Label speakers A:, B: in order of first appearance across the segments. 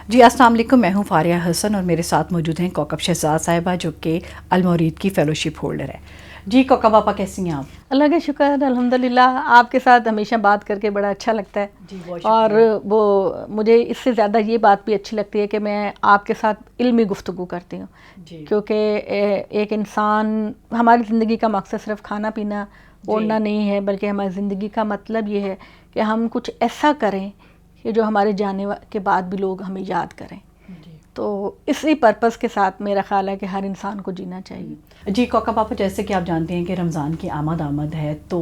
A: جی السلام علیکم، میں ہوں فاریہ حسن اور میرے ساتھ موجود ہیں کوکب شہزاد صاحبہ جو کہ المورید کی فیلوشپ ہولڈر ہے۔ جی کوکب آپا کیسی ہیں آپ؟
B: اللہ کا شکر الحمدللہ، آپ کے ساتھ ہمیشہ بات کر کے بڑا اچھا لگتا ہے۔
A: جی بہت
B: اور
A: شکریہ۔
B: وہ مجھے اس سے زیادہ یہ بات بھی اچھی لگتی ہے کہ میں آپ کے ساتھ علمی گفتگو کرتی ہوں،
A: جی
B: کیونکہ ایک انسان، ہماری زندگی کا مقصد صرف کھانا پینا اوڑھنا نہیں ہے، بلکہ ہماری زندگی کا مطلب یہ ہے کہ ہم کچھ ایسا کریں کہ جو ہمارے جانے کے بعد بھی لوگ ہمیں یاد کریں۔
A: جی
B: تو اسی پرپس کے ساتھ میرا خیال ہے کہ ہر انسان کو جینا چاہیے۔
A: جی کوکب آپا، جیسے کہ آپ جانتے ہیں کہ رمضان کی آمد ہے، تو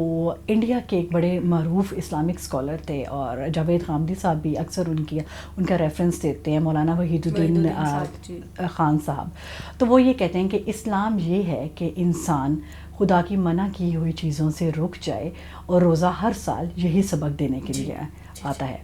A: انڈیا کے ایک بڑے معروف اسلامک اسکالر تھے اور جاوید غامدی صاحب بھی اکثر ان کا ریفرنس دیتے ہیں، مولانا وحید الدین خان صاحب۔ تو وہ یہ کہتے ہیں کہ اسلام یہ ہے کہ انسان خدا کی منع کی ہوئی چیزوں سے رک جائے، اور روزہ ہر سال یہی سبق دینے کے لیے آتا ہے۔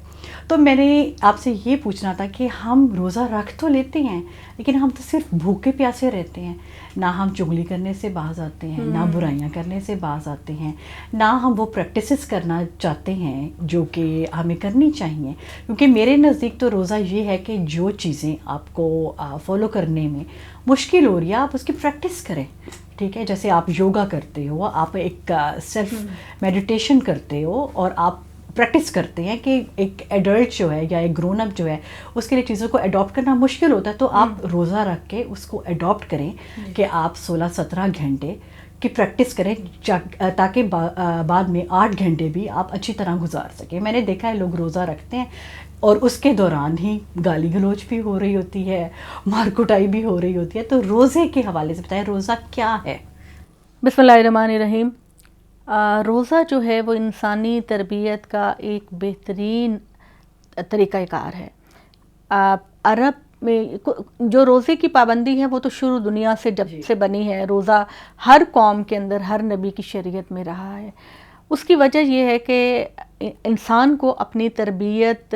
A: تو میں نے آپ سے یہ پوچھنا تھا کہ ہم روزہ رکھ تو لیتے ہیں، لیکن ہم تو صرف بھوکے پیاسے رہتے ہیں، نہ ہم چغلی کرنے سے باز آتے ہیں، نہ برائیاں کرنے سے باز آتے ہیں، نہ ہم وہ پریکٹسز کرنا چاہتے ہیں جو کہ ہمیں کرنی چاہیے۔ کیونکہ میرے نزدیک تو روزہ یہ ہے کہ جو چیزیں آپ کو فالو کرنے میں مشکل ہو رہی ہے آپ اس کی پریکٹس کریں، ٹھیک ہے؟ جیسے آپ یوگا کرتے ہو، آپ ایک سیلف میڈیٹیشن کرتے ہو، اور آپ پریکٹس کرتے ہیں کہ ایک ایڈلٹ جو ہے یا ایک گرون اپ جو ہے اس کے لیے چیزوں کو اڈاپٹ کرنا مشکل ہوتا ہے، تو آپ روزہ رکھ کے اس کو اڈاپٹ کریں کہ آپ 16-17 گھنٹے کی پریکٹس کریں، تاکہ بعد میں 8 گھنٹے بھی آپ اچھی طرح گزار سکیں۔ میں نے دیکھا ہے لوگ روزہ رکھتے ہیں اور اس کے دوران ہی گالی گلوچ بھی ہو رہی ہوتی ہے، مار کٹائی بھی ہو رہی ہوتی ہے۔ تو روزے کے حوالے سے بتائیں روزہ کیا ہے؟
B: بسم اللہ الرحمن الرحیم۔ روزہ جو ہے وہ انسانی تربیت کا ایک بہترین طریقہ کار ہے۔ عرب میں جو روزے کی پابندی ہے وہ تو شروع دنیا سے جب سے بنی ہے، روزہ ہر قوم کے اندر ہر نبی کی شریعت میں رہا ہے۔ اس کی وجہ یہ ہے کہ انسان کو اپنی تربیت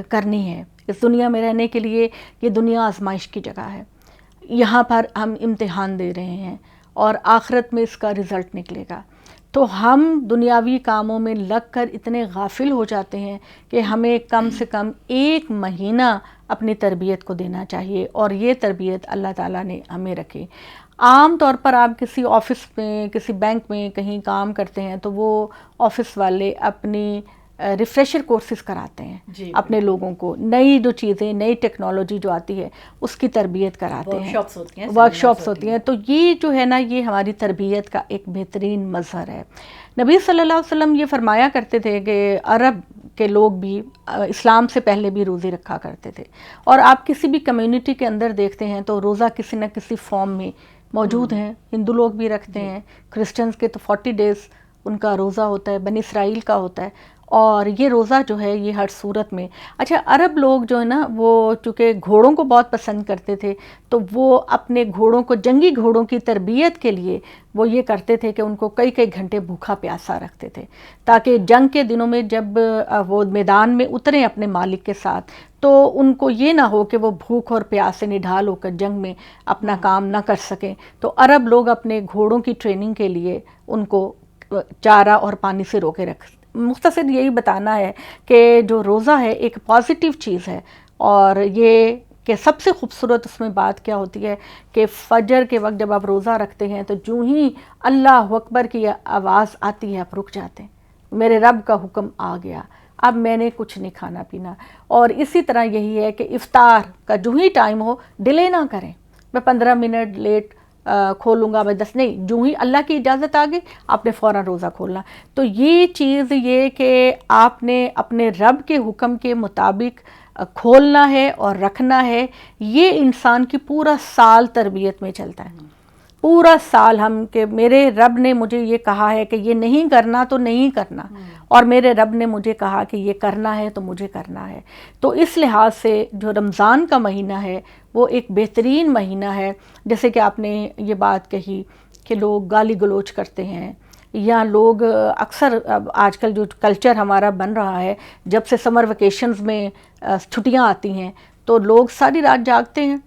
B: کرنی ہے اس دنیا میں رہنے کے لیے۔ یہ دنیا آزمائش کی جگہ ہے، یہاں پر ہم امتحان دے رہے ہیں اور آخرت میں اس کا رزلٹ نکلے گا۔ تو ہم دنیاوی کاموں میں لگ کر اتنے غافل ہو جاتے ہیں کہ ہمیں کم سے کم 1 مہینہ اپنی تربیت کو دینا چاہیے، اور یہ تربیت اللہ تعالیٰ نے ہمیں رکھی۔ عام طور پر آپ کسی آفس میں، کسی بینک میں کہیں کام کرتے ہیں تو وہ آفس والے اپنی ریفریشر کورسز کراتے ہیں اپنے لوگوں کو، نئی جو چیزیں، نئی ٹیکنالوجی جو آتی ہے اس کی تربیت کراتے ہیں، ورک شاپس ہوتی ہیں۔ تو یہ جو ہے نا، یہ ہماری تربیت کا ایک بہترین مظہر ہے۔ نبی صلی اللہ علیہ وسلم یہ فرمایا کرتے تھے کہ عرب کے لوگ بھی اسلام سے پہلے بھی روزے رکھا کرتے تھے، اور آپ کسی بھی کمیونٹی کے اندر دیکھتے ہیں تو روزہ کسی نہ کسی فارم میں موجود ہیں۔ ہندو لوگ بھی رکھتے ہیں، کرسچنز کے تو 40 ڈیز ان کا روزہ ہوتا ہے، بنی اسرائیل کا ہوتا ہے، اور یہ روزہ جو ہے یہ ہر صورت میں۔ اچھا، عرب لوگ جو ہے نا وہ چونکہ گھوڑوں کو بہت پسند کرتے تھے، تو وہ اپنے گھوڑوں کو، جنگی گھوڑوں کی تربیت کے لیے وہ یہ کرتے تھے کہ ان کو کئی گھنٹے بھوکا پیاسا رکھتے تھے، تاکہ جنگ کے دنوں میں جب وہ میدان میں اتریں اپنے مالک کے ساتھ تو ان کو یہ نہ ہو کہ وہ بھوک اور پیاس سے نڈھال ہو کر جنگ میں اپنا کام نہ کر سکیں۔ تو عرب لوگ اپنے گھوڑوں کی ٹریننگ کے لیے ان کو چارہ اور پانی سے روکے رکھتے۔ مختصر یہی بتانا ہے کہ جو روزہ ہے ایک پازیٹیو چیز ہے، اور یہ کہ سب سے خوبصورت اس میں بات کیا ہوتی ہے کہ فجر کے وقت جب آپ روزہ رکھتے ہیں تو جو ہی اللہ اکبر کی آواز آتی ہے آپ رک جاتے ہیں، میرے رب کا حکم آ گیا، اب میں نے کچھ نہیں کھانا پینا۔ اور اسی طرح یہی ہے کہ افطار کا جو ہی ٹائم ہو ڈیلے نہ کریں، میں 15 منٹ لیٹ کھولوں گا، میں 10 نہیں، جو ہی اللہ کی اجازت آ گئی آپ نے فوراً روزہ کھولنا۔ تو یہ چیز یہ کہ آپ نے اپنے رب کے حکم کے مطابق کھولنا ہے اور رکھنا ہے، یہ انسان کی پورا سال تربیت میں چلتا ہے۔ پورا سال ہم کہ میرے رب نے مجھے یہ کہا ہے کہ یہ نہیں کرنا تو نہیں کرنا، اور میرے رب نے مجھے کہا کہ یہ کرنا ہے تو مجھے کرنا ہے۔ تو اس لحاظ سے جو رمضان کا مہینہ ہے وہ ایک بہترین مہینہ ہے۔ جیسے کہ آپ نے یہ بات کہی کہ لوگ گالی گلوچ کرتے ہیں، یا لوگ اکثر آج کل جو کلچر ہمارا بن رہا ہے، جب سے سمر ویکیشنز میں چھٹیاں آتی ہیں تو لوگ ساری رات جاگتے ہیں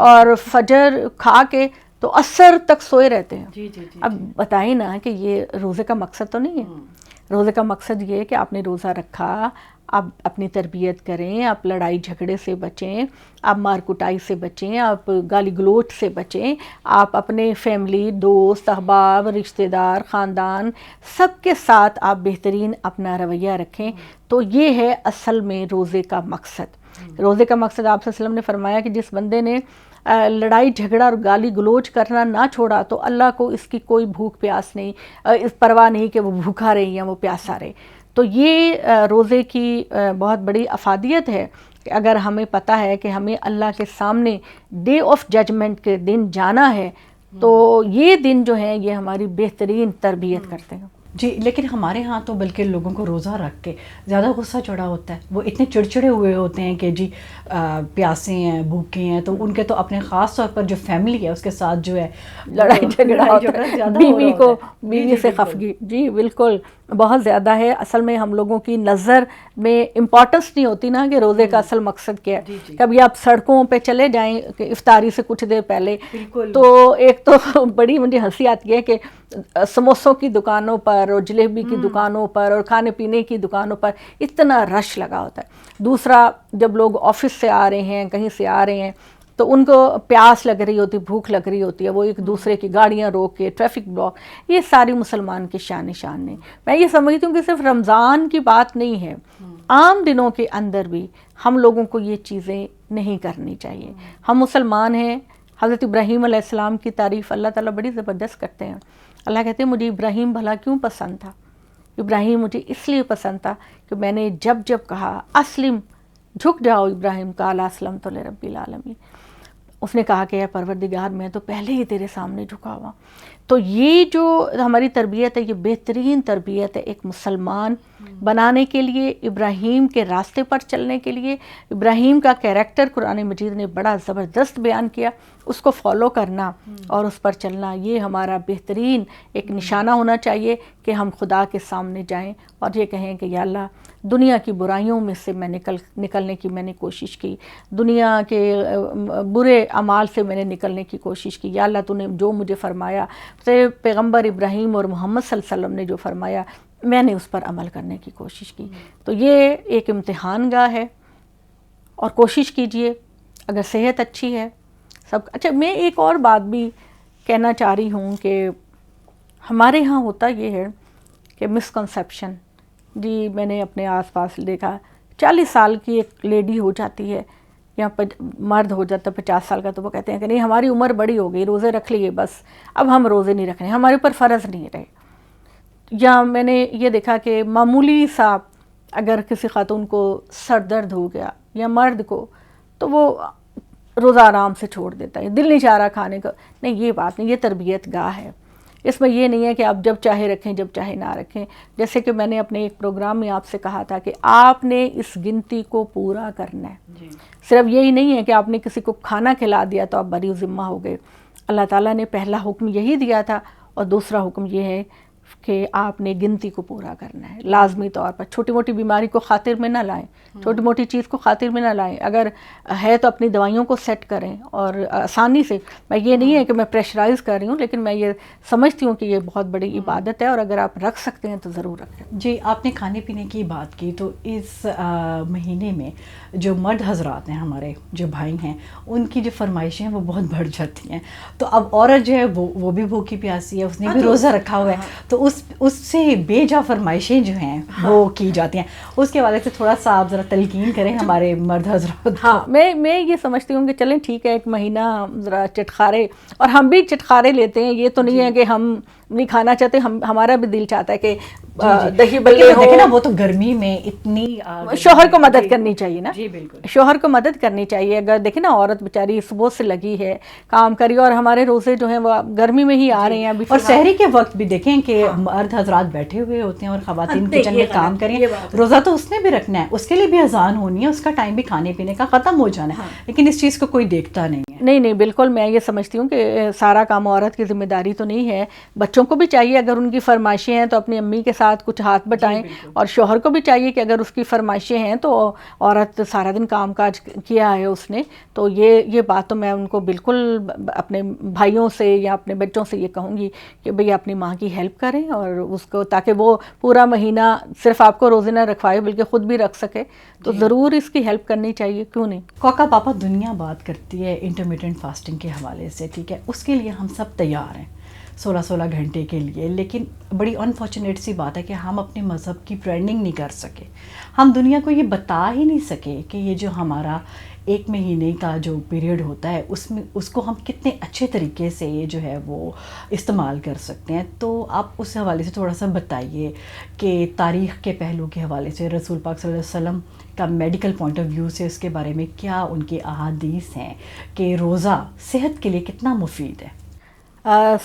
B: اور فجر کھا کے تو عصر تک سوئے رہتے ہیں۔ اب بتائیں نا کہ یہ روزے کا مقصد تو نہیں ہے۔ روزے کا مقصد یہ ہے کہ آپ نے روزہ رکھا، آپ اپنی تربیت کریں، آپ لڑائی جھگڑے سے بچیں، آپ مار کٹائی سے بچیں، آپ گالی گلوچ سے بچیں، آپ اپنے فیملی، دوست، احباب، رشتہ دار، خاندان سب کے ساتھ آپ بہترین اپنا رویہ رکھیں. تو یہ ہے اصل میں روزے کا مقصد. روزے کا مقصد آپ صلی اللہ علیہ وسلم نے فرمایا کہ جس بندے نے لڑائی جھگڑا اور گالی گلوچ کرنا نہ چھوڑا تو اللہ کو اس کی کوئی بھوک پیاس نہیں، اس پرواہ نہیں کہ وہ بھوکا رہے یا وہ پیاسا رہے. تو یہ روزے کی بہت بڑی افادیت ہے کہ اگر ہمیں پتہ ہے کہ ہمیں اللہ کے سامنے ڈے آف ججمنٹ کے دن جانا ہے تو یہ دن جو ہیں یہ ہماری بہترین تربیت کرتے ہیں.
A: جی لیکن ہمارے ہاں تو بلکہ لوگوں کو روزہ رکھ کے زیادہ غصہ چڑھا ہوتا ہے، وہ اتنے چڑچڑے ہوئے ہوتے ہیں کہ جی پیاسے ہیں، بھوکے ہیں، تو ان کے تو اپنے خاص طور پر جو فیملی ہے اس کے ساتھ جو ہے
B: لڑائی جھگڑا ہوتا ہے، بیوی کو بیوی سے خفگی. جی بالکل بہت زیادہ ہے. اصل میں ہم لوگوں کی نظر میں امپورٹنس نہیں ہوتی نا کہ روزے کا اصل مقصد کیا ہے. کبھی آپ سڑکوں پہ چلے جائیں کہ افطاری سے کچھ دیر پہلے تو ایک تو بڑی مجھے ہنسی آتی ہے کہ سموسوں کی دکانوں پر اور جلیبی کی دکانوں پر اور کھانے پینے کی دکانوں پر اتنا رش لگا ہوتا ہے. دوسرا جب لوگ آفس سے آ رہے ہیں، کہیں سے آ رہے ہیں تو ان کو پیاس لگ رہی ہوتی، بھوک لگ رہی ہوتی ہے، وہ ایک دوسرے کی گاڑیاں روک کے ٹریفک بلاک، یہ ساری مسلمان کی شان نہیں. میں یہ سمجھتی ہوں کہ صرف رمضان کی بات نہیں ہے، عام دنوں کے اندر بھی ہم لوگوں کو یہ چیزیں نہیں کرنی چاہیے. ہم مسلمان ہیں. حضرت ابراہیم علیہ السلام کی تعریف اللہ تعالیٰ بڑی زبردست کرتے ہیں. اللہ کہتے ہیں مجھے ابراہیم بھلا کیوں پسند تھا؟ ابراہیم مجھے اس لیے پسند تھا کہ میں نے جب کہا اسلم، جھک جاؤ ابراہیم، قال اسلمت لرب العالمین، اس نے کہا کہ اے پروردگار میں تو پہلے ہی تیرے سامنے جھکا ہوا. تو یہ جو ہماری تربیت ہے یہ بہترین تربیت ہے ایک مسلمان بنانے کے لیے، ابراہیم کے راستے پر چلنے کے لیے. ابراہیم کا کیریکٹر قرآن مجید نے بڑا زبردست بیان کیا، اس کو فالو کرنا اور اس پر چلنا یہ ہمارا بہترین ایک نشانہ ہونا چاہیے کہ ہم خدا کے سامنے جائیں اور یہ کہیں کہ یا اللہ دنیا کی برائیوں میں سے میں نکلنے کی میں نے کوشش کی، دنیا کے برے اعمال سے میں نے نکلنے کی کوشش کی. یا اللہ تو نے جو مجھے فرمایا، تیرے پیغمبر ابراہیم اور محمد صلی اللہ علیہ وسلم نے جو فرمایا میں نے اس پر عمل کرنے کی کوشش کی. تو یہ ایک امتحان گاہ ہے اور کوشش کیجئے اگر صحت اچھی ہے سب. اچھا میں ایک اور بات بھی کہنا چاہ رہی ہوں کہ ہمارے ہاں ہوتا یہ ہے کہ مسکنسیپشن، جی میں نے اپنے آس پاس دیکھا 40 سال کی ایک لیڈی ہو جاتی ہے یا مرد ہو جاتا ہے 50 سال کا تو وہ کہتے ہیں کہ نہیں ہماری عمر بڑی ہو گئی، روزے رکھ لیے بس اب ہم روزے نہیں رکھنے، ہمارے اوپر فرض نہیں رہے. یا میں نے یہ دیکھا کہ معمولی سا اگر کسی خاتون کو سر درد ہو گیا یا مرد کو تو وہ روزہ آرام سے چھوڑ دیتا ہے، دل نہیں چاہ رہا کھانے کا. نہیں یہ بات نہیں، یہ تربیت گاہ ہے. اس میں یہ نہیں ہے کہ آپ جب چاہے رکھیں جب چاہے نہ رکھیں. جیسے کہ میں نے اپنے ایک پروگرام میں آپ سے کہا تھا کہ آپ نے اس گنتی کو پورا کرنا ہے. صرف یہی نہیں ہے کہ آپ نے کسی کو کھانا کھلا دیا تو آپ بری ذمہ ہو گئے. اللہ تعالیٰ نے پہلا حکم یہی دیا تھا اور دوسرا حکم یہ ہے کہ آپ نے گنتی کو پورا کرنا ہے لازمی طور پر. چھوٹی موٹی بیماری کو خاطر میں نہ لائیں، چھوٹی موٹی چیز کو خاطر میں نہ لائیں. اگر ہے تو اپنی دوائیوں کو سیٹ کریں اور آسانی سے. میں یہ نہیں ہے کہ میں پریشرائز کر رہی ہوں لیکن میں یہ سمجھتی ہوں کہ یہ بہت بڑی عبادت ہے اور اگر آپ رکھ سکتے ہیں تو ضرور رکھیں.
A: جی آپ نے کھانے پینے کی بات کی تو اس مہینے میں جو مرد حضرات ہیں ہمارے جو بھائی ہیں ان کی جو فرمائشیں ہیں وہ بہت بڑھ جاتی ہیں. تو اب عورت جو ہے وہ بھی بھوکی پیاسی ہے، اس نے بھی روزہ رکھا ہوا ہے، تو اس سے بے جا فرمائشیں جو ہیں وہ کی جاتی ہیں. اس کے حوالے سے تھوڑا سا آپ ذرا تلقین کریں ہمارے مرد حضرات.
B: ہاں میں یہ سمجھتی ہوں کہ چلیں ٹھیک ہے ایک مہینہ ذرا چٹخارے، اور ہم بھی چٹخارے لیتے ہیں. یہ تو نہیں ہے کہ ہم نہیں کھانا چاہتے، ہمارا بھی دل چاہتا ہے کہ دہی بلے ہو.
A: دیکھیں نا وہ تو گرمی میں اتنی
B: شوہر کو مدد کرنی چاہیے نا.
A: جی بالکل
B: شوہر کو مدد کرنی چاہیے. اگر دیکھیں نا عورت بیچاری صبح سے لگی ہے کام کری اور ہمارے روزے جو ہیں وہ گرمی میں ہی آ رہے ہیں ابھی.
A: اور سحری کے وقت بھی دیکھیں کہ مرد حضرات بیٹھے ہوئے ہوتے ہیں اور خواتین کچن میں کام کریں. روزہ تو اس نے بھی رکھنا ہے، اس کے لیے بھی اذان ہونی ہے، اس کا ٹائم بھی کھانے پینے کا ختم ہو جانا ہے، لیکن اس چیز کو کوئی دیکھتا نہیں ہے.
B: نہیں بالکل میں یہ سمجھتی ہوں کہ سارا کام عورت کی ذمہ داری تو نہیں ہے. بچوں کو بھی چاہیے اگر ان کی فرمائشیں ہیں تو اپنی امی کے ساتھ کچھ ہاتھ بٹائیں, اور شوہر کو بھی چاہیے کہ اگر اس کی فرمائشیں ہیں تو عورت سارا دن کام کاج کیا ہے اس نے, تو یہ بات تو میں ان کو بالکل اپنے بھائیوں سے یا اپنے بچوں سے یہ کہوں گی کہ بھئی اپنی ماں کی ہیلپ کریں اور اس کو, تاکہ وہ پورا مہینہ صرف آپ کو روزے نہ رکھوائے بلکہ خود بھی رکھ سکے, تو ضرور اس کی ہیلپ کرنی چاہیے, کیوں نہیں.
A: کوکا پاپا دنیا بات کرتی ہے انٹرمیٹنٹ فاسٹنگ کے حوالے سے, ٹھیک ہے, اس کے لیے ہم سب تیار ہیں 16 گھنٹے کے لیے, لیکن بڑی انفارچونیٹ سی بات ہے کہ ہم اپنے مذہب کی برانڈنگ نہیں کر سکے. ہم دنیا کو یہ بتا ہی نہیں سکے کہ یہ جو ہمارا 1 مہینے کا جو پیریڈ ہوتا ہے اس کو ہم کتنے اچھے طریقے سے یہ جو ہے وہ استعمال کر سکتے ہیں. تو آپ اس حوالے سے تھوڑا سا بتائیے کہ تاریخ کے پہلو کے حوالے سے رسول پاک صلی اللہ علیہ وسلم کا میڈیکل پوائنٹ آف ویو سے اس کے بارے میں کیا ان کے احادیث ہیں کہ روزہ صحت کے لیے کتنا مفید ہے.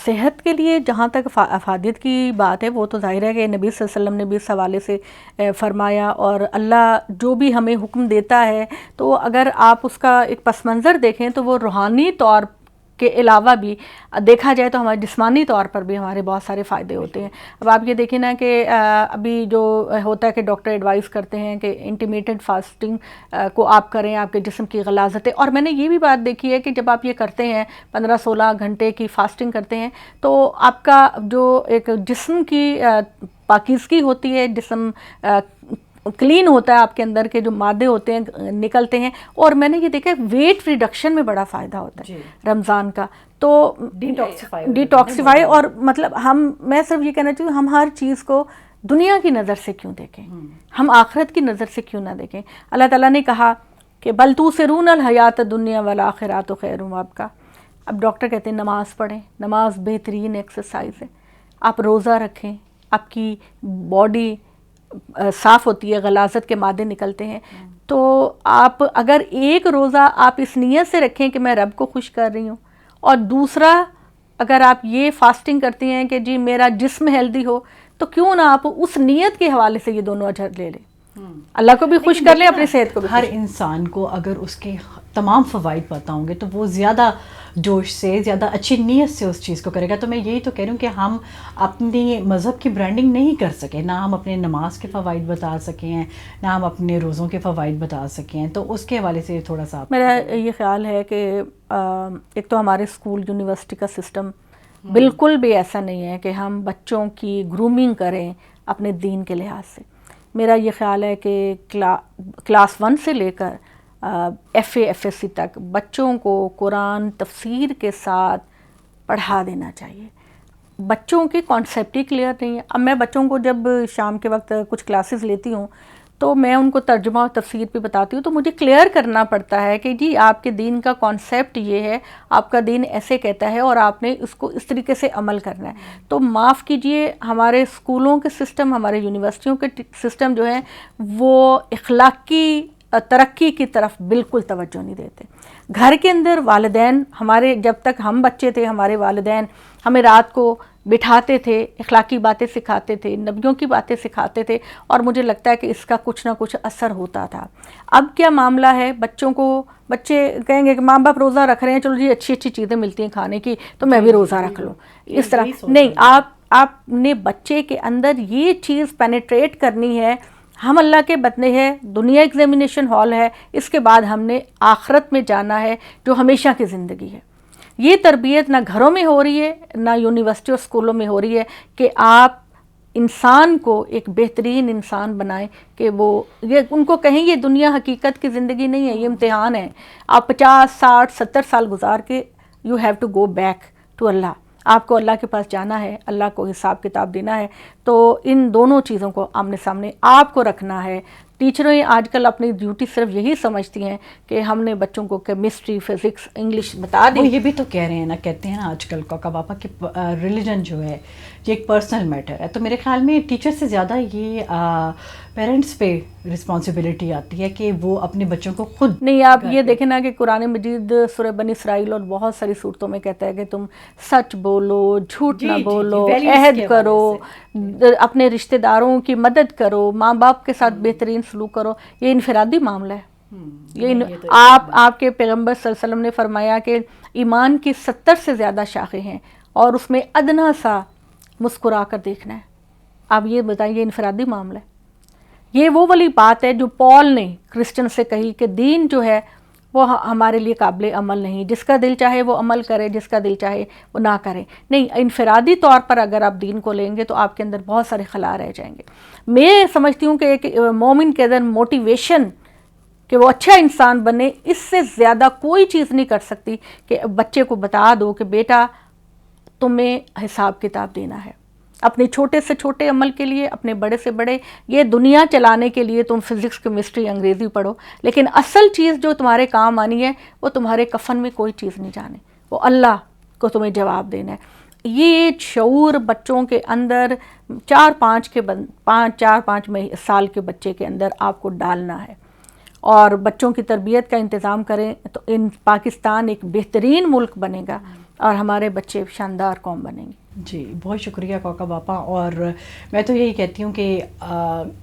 B: صحت کے لیے جہاں تک افادیت کی بات ہے وہ تو ظاہر ہے کہ نبی صلی اللہ علیہ وسلم نے بھی اس حوالے سے فرمایا, اور اللہ جو بھی ہمیں حکم دیتا ہے تو اگر آپ اس کا ایک پس منظر دیکھیں تو وہ روحانی طور کے علاوہ بھی دیکھا جائے تو ہمارے جسمانی طور پر بھی ہمارے بہت سارے فائدے ہوتے ہیں. اب آپ یہ دیکھیں نا کہ ابھی جو ہوتا ہے کہ ڈاکٹر ایڈوائز کرتے ہیں کہ انٹرمیٹنٹ فاسٹنگ کو آپ کریں, آپ کے جسم کی غلاظتیں, اور میں نے یہ بھی بات دیکھی ہے کہ جب آپ یہ کرتے ہیں 15-16 گھنٹے کی فاسٹنگ کرتے ہیں تو آپ کا جو ایک جسم کی پاکیزگی ہوتی ہے, جسم کلین ہوتا ہے, آپ کے اندر کے جو مادے ہوتے ہیں نکلتے ہیں, اور میں نے یہ دیکھا ہے ویٹ ریڈکشن میں بڑا فائدہ ہوتا ہے رمضان کا. تو ڈیٹاکسیفائی, اور مطلب میں صرف یہ کہنا چاہوں ہم ہر چیز کو دنیا کی نظر سے کیوں دیکھیں, ہم آخرت کی نظر سے کیوں نہ دیکھیں. اللہ تعالیٰ نے کہا کہ بل توثرون الحیات الدنیا والآخرۃ خیر وابقیٰ. اب ڈاکٹر کہتے ہیں نماز پڑھیں, نماز بہترین ایکسرسائز ہے. آپ روزہ رکھیں, آپ کی باڈی صاف ہوتی ہے, غلاظت کے مادے نکلتے ہیں. تو آپ اگر ایک روزہ آپ اس نیت سے رکھیں کہ میں رب کو خوش کر رہی ہوں, اور دوسرا اگر آپ یہ فاسٹنگ کرتی ہیں کہ جی میرا جسم ہیلدی ہو, تو کیوں نہ آپ اس نیت کے حوالے سے یہ دونوں اجر لے لیں, اللہ کو بھی خوش کر لیں, اپنی صحت کو بھی.
A: ہر انسان کو اگر اس کے تمام فوائد پتہ ہوں گے تو وہ زیادہ جوش سے, زیادہ اچھی نیت سے اس چیز کو کرے گا. تو میں یہی تو کہہ رہی ہوں کہ ہم اپنی مذہب کی برانڈنگ نہیں کر سکے, نہ ہم اپنے نماز کے فوائد بتا سکے ہیں, نہ ہم اپنے روزوں کے فوائد بتا سکے ہیں. تو اس کے حوالے سے تھوڑا سا
B: میرا یہ خیال ہے کہ ایک تو ہمارے اسکول یونیورسٹی کا سسٹم بالکل بھی ایسا نہیں ہے کہ ہم بچوں کی گرومنگ کریں اپنے دین کے لحاظ سے. میرا یہ خیال ہے کہ کلاس 1 سے لے کر ایف ایس سی تک بچوں کو قرآن تفسیر کے ساتھ پڑھا دینا چاہیے. بچوں کے کانسیپٹ ہی کلیئر نہیں ہے. اب میں بچوں کو جب شام کے وقت کچھ کلاسز لیتی ہوں تو میں ان کو ترجمہ اور تفسیر پہ بتاتی ہوں, تو مجھے کلیئر کرنا پڑتا ہے کہ جی آپ کے دین کا کانسیپٹ یہ ہے, آپ کا دین ایسے کہتا ہے اور آپ نے اس کو اس طریقے سے عمل کرنا ہے. تو معاف کیجئے, ہمارے اسکولوں کے سسٹم, ہمارے یونیورسٹیوں کے سسٹم جو ہیں وہ اخلاقی ترقی کی طرف بالکل توجہ نہیں دیتے. گھر کے اندر والدین, ہمارے جب تک ہم بچے تھے ہمارے والدین ہمیں رات کو بٹھاتے تھے, اخلاقی باتیں سکھاتے تھے, نبیوں کی باتیں سکھاتے تھے, اور مجھے لگتا ہے کہ اس کا کچھ نہ کچھ اثر ہوتا تھا. اب کیا معاملہ ہے, بچے کہیں گے کہ ماں باپ روزہ رکھ رہے ہیں, چلو جی اچھی اچھی چیزیں ملتی ہیں کھانے کی تو میں بھی روزہ رکھ لوں. اس طرح نہیں, آپ نے بچے کے اندر یہ چیز پینیٹریٹ کرنی ہے. ہم اللہ کے بندے ہیں, دنیا ایگزامینیشن ہال ہے, اس کے بعد ہم نے آخرت میں جانا ہے جو ہمیشہ کی زندگی ہے. یہ تربیت نہ گھروں میں ہو رہی ہے, نہ یونیورسٹی اور اسکولوں میں ہو رہی ہے کہ آپ انسان کو ایک بہترین انسان بنائیں, کہ وہ ان کو کہیں یہ دنیا حقیقت کی زندگی نہیں ہے, یہ امتحان ہے. آپ 50, 60, 70 سال گزار کے you have to go back to اللہ. آپ کو اللہ کے پاس جانا ہے, اللہ کو حساب کتاب دینا ہے. تو ان دونوں چیزوں کو آمنے سامنے آپ کو رکھنا ہے. ٹیچریں آج کل اپنی ڈیوٹی صرف یہی سمجھتی ہیں کہ ہم نے بچوں کو کیمسٹری, فزکس, انگلش بتا دی.
A: یہ بھی تو کہہ رہے ہیں نا, کہتے ہیں نا آج کل کوکا پاپا کہ ریلیجن جو ہے یہ ایک پرسنل میٹر ہے. تو میرے خیال میں ٹیچر سے زیادہ یہ پیرنٹس پہ رسپانسبلٹی آتی ہے کہ وہ اپنے بچوں کو خود
B: نہیں. آپ یہ دیکھیں نا کہ قرآن مجید سورہ بنی اسرائیل اور بہت ساری صورتوں میں کہتا ہے کہ تم سچ بولو, جھوٹ نہ بولو, عہد کرو, اپنے رشتہ داروں کی مدد کرو, ماں باپ کے ساتھ بہترین سلوک کرو. یہ انفرادی معاملہ ہے. آپ کے پیغمبر صلی اللہ علیہ وسلم نے فرمایا کہ ایمان کی 70 سے زیادہ شاخیں ہیں اور اس میں ادنا سا مسکرا کر دیکھنا ہے. آپ یہ بتائیے انفرادی معاملہ ہے. یہ وہ والی بات ہے جو پال نے کرسچن سے کہی کہ دین جو ہے وہ ہمارے لیے قابل عمل نہیں، جس کا دل چاہے وہ عمل کرے، جس کا دل چاہے وہ نہ کرے. نہیں، انفرادی طور پر اگر آپ دین کو لیں گے تو آپ کے اندر بہت سارے خلا رہ جائیں گے. میں سمجھتی ہوں کہ ایک مومن کے اندر موٹیویشن کہ وہ اچھا انسان بنے، اس سے زیادہ کوئی چیز نہیں کر سکتی کہ بچے کو بتا دو کہ بیٹا تمہیں حساب کتاب دینا ہے اپنے چھوٹے سے چھوٹے عمل کے لیے، اپنے بڑے سے بڑے. یہ دنیا چلانے کے لیے تم فزکس، کیمسٹری، انگریزی پڑھو، لیکن اصل چیز جو تمہارے کام آنی ہے وہ تمہارے کفن میں کوئی چیز نہیں جانے، وہ اللہ کو تمہیں جواب دینا ہے. یہ شعور بچوں کے اندر 4-5 سال کے بچے کے اندر آپ کو ڈالنا ہے اور بچوں کی تربیت کا انتظام کریں تو پاکستان ایک بہترین ملک بنے گا اور ہمارے بچے شاندار قوم بنیں گے.
A: جی بہت شکریہ کوکب آپا. اور میں تو یہی کہتی ہوں کہ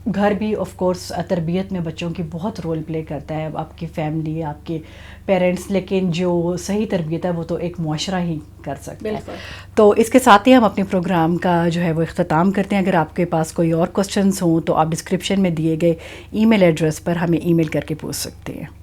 A: گھر بھی آف کورس تربیت میں بچوں کی بہت رول پلے کرتا ہے، آپ کی فیملی، آپ کے پیرنٹس، لیکن جو صحیح تربیت ہے وہ تو ایک معاشرہ ہی کر سکتا ہے. تو اس کے ساتھ ہی ہم اپنے پروگرام کا جو ہے وہ اختتام کرتے ہیں. اگر آپ کے پاس کوئی اور کوسچنس ہوں تو آپ ڈسکرپشن میں دیے گئے ای میل ایڈریس پر ہمیں ای میل کر کے پوچھ سکتے ہیں.